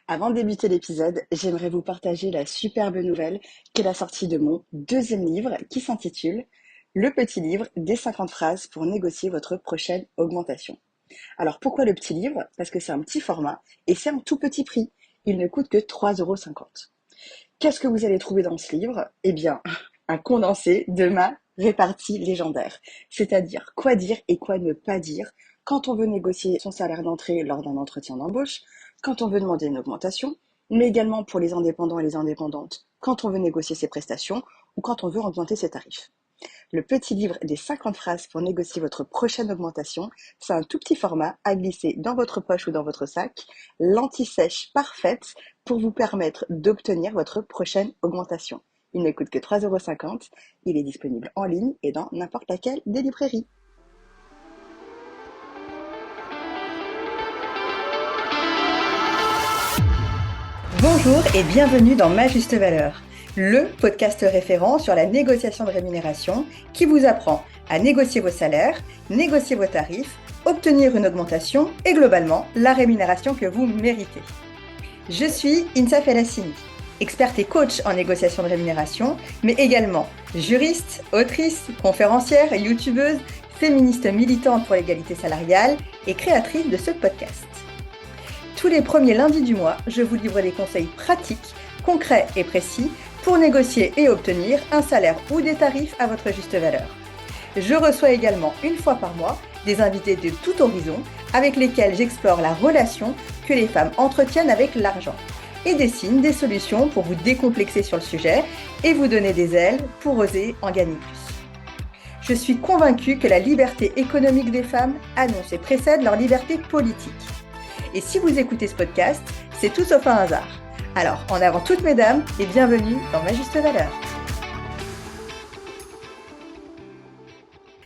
Avant de débuter l'épisode, j'aimerais vous partager la superbe nouvelle qu'est la sortie de mon deuxième livre qui s'intitule Le petit livre des 50 phrases pour négocier votre prochaine augmentation. Alors pourquoi le petit livre? Parce que c'est un petit format et c'est un tout petit prix. Il ne coûte que 3,50 €. Qu'est-ce que vous allez trouver dans ce livre? Eh bien, un condensé de ma répartie légendaire. C'est-à-dire quoi dire et quoi ne pas dire quand on veut négocier son salaire d'entrée lors d'un entretien d'embauche, quand on veut demander une augmentation, mais également pour les indépendants et les indépendantes, quand on veut négocier ses prestations ou quand on veut augmenter ses tarifs. Le petit livre des 50 phrases pour négocier votre prochaine augmentation, c'est un tout petit format à glisser dans votre poche ou dans votre sac, l'anti-sèche parfaite pour vous permettre d'obtenir votre prochaine augmentation. Il ne coûte que 3,50 €, il est disponible en ligne et dans n'importe laquelle des librairies. Bonjour et bienvenue dans Ma Juste Valeur, le podcast référent sur la négociation de rémunération qui vous apprend à négocier vos salaires, négocier vos tarifs, obtenir une augmentation et globalement la rémunération que vous méritez. Je suis Insa Felassini, experte et coach en négociation de rémunération, mais également juriste, autrice, conférencière, youtubeuse, féministe militante pour l'égalité salariale et créatrice de ce podcast. Tous les premiers lundis du mois, je vous livre des conseils pratiques, concrets et précis pour négocier et obtenir un salaire ou des tarifs à votre juste valeur. Je reçois également une fois par mois des invités de tout horizon avec lesquels j'explore la relation que les femmes entretiennent avec l'argent et dessine des solutions pour vous décomplexer sur le sujet et vous donner des ailes pour oser en gagner plus. Je suis convaincue que la liberté économique des femmes annonce et précède leur liberté politique. Et si vous écoutez ce podcast, c'est tout sauf un hasard. Alors, en avant toutes mesdames et bienvenue dans Ma Juste Valeur.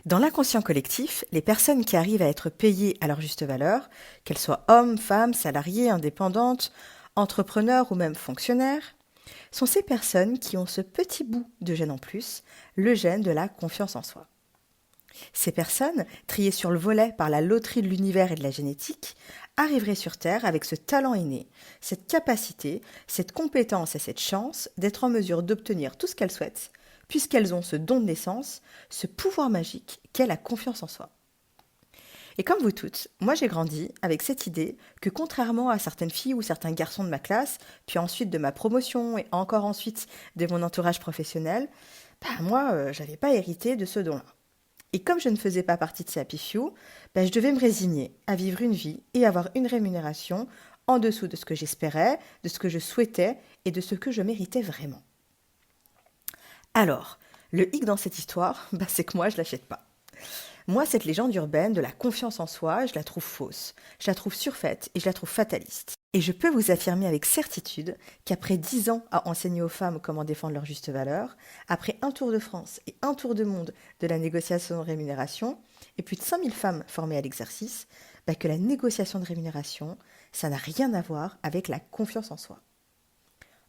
Dans l'inconscient collectif, les personnes qui arrivent à être payées à leur juste valeur, qu'elles soient hommes, femmes, salariés, indépendantes, entrepreneurs ou même fonctionnaires, sont ces personnes qui ont ce petit bout de gène en plus, le gène de la confiance en soi. Ces personnes, triées sur le volet par la loterie de l'univers et de la génétique, arriveraient sur Terre avec ce talent inné, cette capacité, cette compétence et cette chance d'être en mesure d'obtenir tout ce qu'elles souhaitent, puisqu'elles ont ce don de naissance, ce pouvoir magique qu'est la confiance en soi. Et comme vous toutes, moi j'ai grandi avec cette idée que contrairement à certaines filles ou certains garçons de ma classe, puis ensuite de ma promotion et encore ensuite de mon entourage professionnel, moi j'avais pas hérité de ce don-là. Et comme je ne faisais pas partie de ces happy few, je devais me résigner à vivre une vie et avoir une rémunération en dessous de ce que j'espérais, de ce que je souhaitais et de ce que je méritais vraiment. Alors, le hic dans cette histoire, c'est que moi je l'achète pas. Moi, cette légende urbaine de la confiance en soi, je la trouve fausse, je la trouve surfaite et je la trouve fataliste. Et je peux vous affirmer avec certitude qu'après 10 ans à enseigner aux femmes comment défendre leur juste valeur, après un tour de France et un tour de monde de la négociation de rémunération, et plus de 5000 femmes formées à l'exercice, que la négociation de rémunération, ça n'a rien à voir avec la confiance en soi.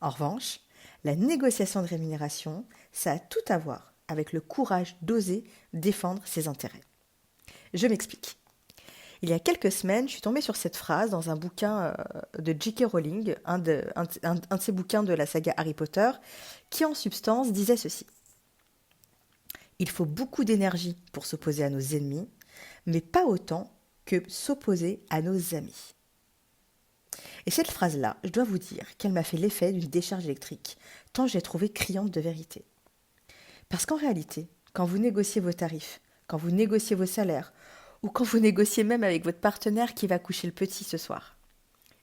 En revanche, la négociation de rémunération, ça a tout à voir avec le courage d'oser défendre ses intérêts. Je m'explique. Il y a quelques semaines, je suis tombée sur cette phrase dans un bouquin de J.K. Rowling, un de ces bouquins de la saga Harry Potter, qui en substance disait ceci. Il faut beaucoup d'énergie pour s'opposer à nos ennemis, mais pas autant que s'opposer à nos amis. Et cette phrase-là, je dois vous dire qu'elle m'a fait l'effet d'une décharge électrique, tant je l'ai trouvée criante de vérité. Parce qu'en réalité, quand vous négociez vos tarifs, quand vous négociez vos salaires, ou quand vous négociez même avec votre partenaire qui va coucher le petit ce soir,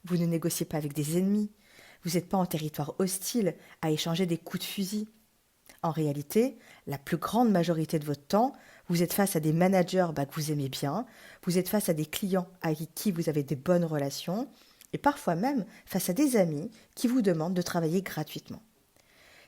vous ne négociez pas avec des ennemis, vous n'êtes pas en territoire hostile à échanger des coups de fusil. En réalité, la plus grande majorité de votre temps, vous êtes face à des managers que vous aimez bien, vous êtes face à des clients avec qui vous avez des bonnes relations, et parfois même face à des amis qui vous demandent de travailler gratuitement.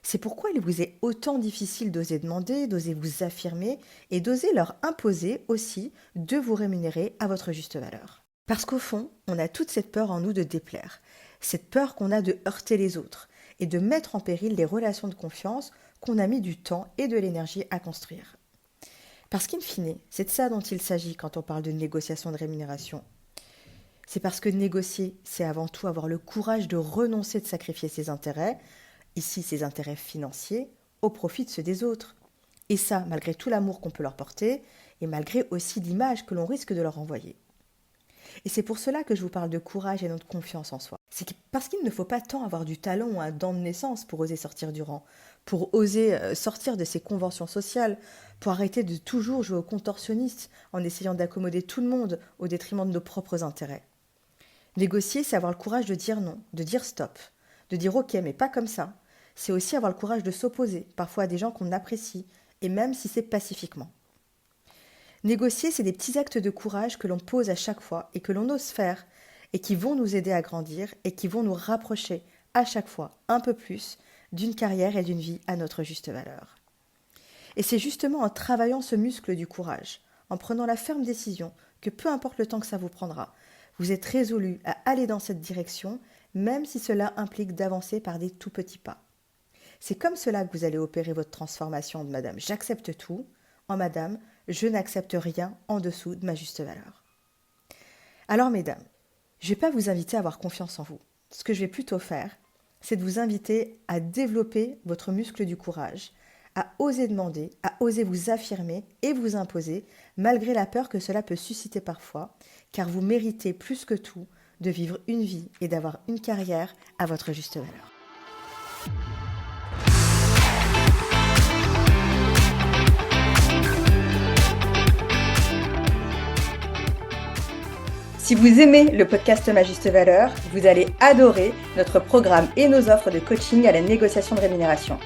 C'est pourquoi il vous est autant difficile d'oser demander, d'oser vous affirmer et d'oser leur imposer aussi de vous rémunérer à votre juste valeur. Parce qu'au fond, on a toute cette peur en nous de déplaire, cette peur qu'on a de heurter les autres et de mettre en péril les relations de confiance qu'on a mis du temps et de l'énergie à construire. Parce qu'in fine, c'est de ça dont il s'agit quand on parle de négociation de rémunération. C'est parce que négocier, c'est avant tout avoir le courage de renoncer de sacrifier ses intérêts, ici ses intérêts financiers, au profit de ceux des autres. Et ça, malgré tout l'amour qu'on peut leur porter, et malgré aussi l'image que l'on risque de leur renvoyer. Et c'est pour cela que je vous parle de courage et de confiance en soi. C'est parce qu'il ne faut pas tant avoir du talent ou un dent de naissance pour oser sortir du rang, pour oser sortir de ses conventions sociales, pour arrêter de toujours jouer au contorsionniste en essayant d'accommoder tout le monde au détriment de nos propres intérêts. Négocier, c'est avoir le courage de dire non, de dire stop, de dire ok, mais pas comme ça. C'est aussi avoir le courage de s'opposer, parfois à des gens qu'on apprécie, et même si c'est pacifiquement. Négocier, c'est des petits actes de courage que l'on pose à chaque fois et que l'on ose faire et qui vont nous aider à grandir et qui vont nous rapprocher à chaque fois un peu plus d'une carrière et d'une vie à notre juste valeur. Et c'est justement en travaillant ce muscle du courage, en prenant la ferme décision que peu importe le temps que ça vous prendra, vous êtes résolu à aller dans cette direction, même si cela implique d'avancer par des tout petits pas. C'est comme cela que vous allez opérer votre transformation de Madame j'accepte tout en Madame je n'accepte rien en dessous de ma juste valeur. Alors mesdames, je ne vais pas vous inviter à avoir confiance en vous. Ce que je vais plutôt faire, c'est de vous inviter à développer votre muscle du courage, à oser demander, à oser vous affirmer et vous imposer, malgré la peur que cela peut susciter parfois, car vous méritez plus que tout de vivre une vie et d'avoir une carrière à votre juste valeur. Si vous aimez le podcast Ma Juste Valeur, vous allez adorer notre programme et nos offres de coaching à la négociation de rémunération.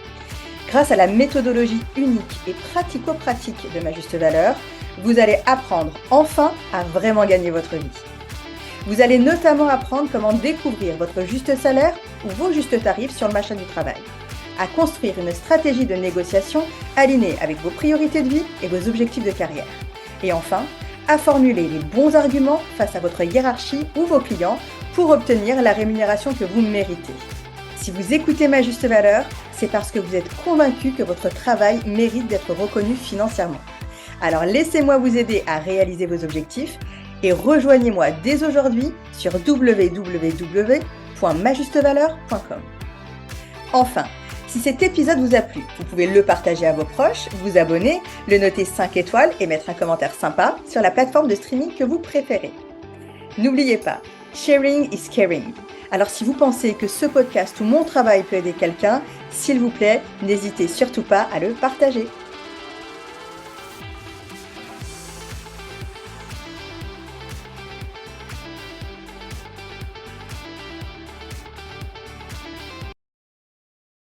Grâce à la méthodologie unique et pratico-pratique de Ma Juste Valeur, vous allez apprendre enfin à vraiment gagner votre vie. Vous allez notamment apprendre comment découvrir votre juste salaire ou vos justes tarifs sur le marché du travail, à construire une stratégie de négociation alignée avec vos priorités de vie et vos objectifs de carrière. Et enfin, à formuler les bons arguments face à votre hiérarchie ou vos clients pour obtenir la rémunération que vous méritez. Si vous écoutez Ma Juste Valeur, c'est parce que vous êtes convaincu que votre travail mérite d'être reconnu financièrement. Alors laissez-moi vous aider à réaliser vos objectifs et rejoignez-moi dès aujourd'hui sur www.majustevaleur.com. Enfin, si cet épisode vous a plu, vous pouvez le partager à vos proches, vous abonner, le noter 5 étoiles et mettre un commentaire sympa sur la plateforme de streaming que vous préférez. N'oubliez pas, sharing is caring. Alors si vous pensez que ce podcast ou mon travail peut aider quelqu'un, s'il vous plaît, n'hésitez surtout pas à le partager.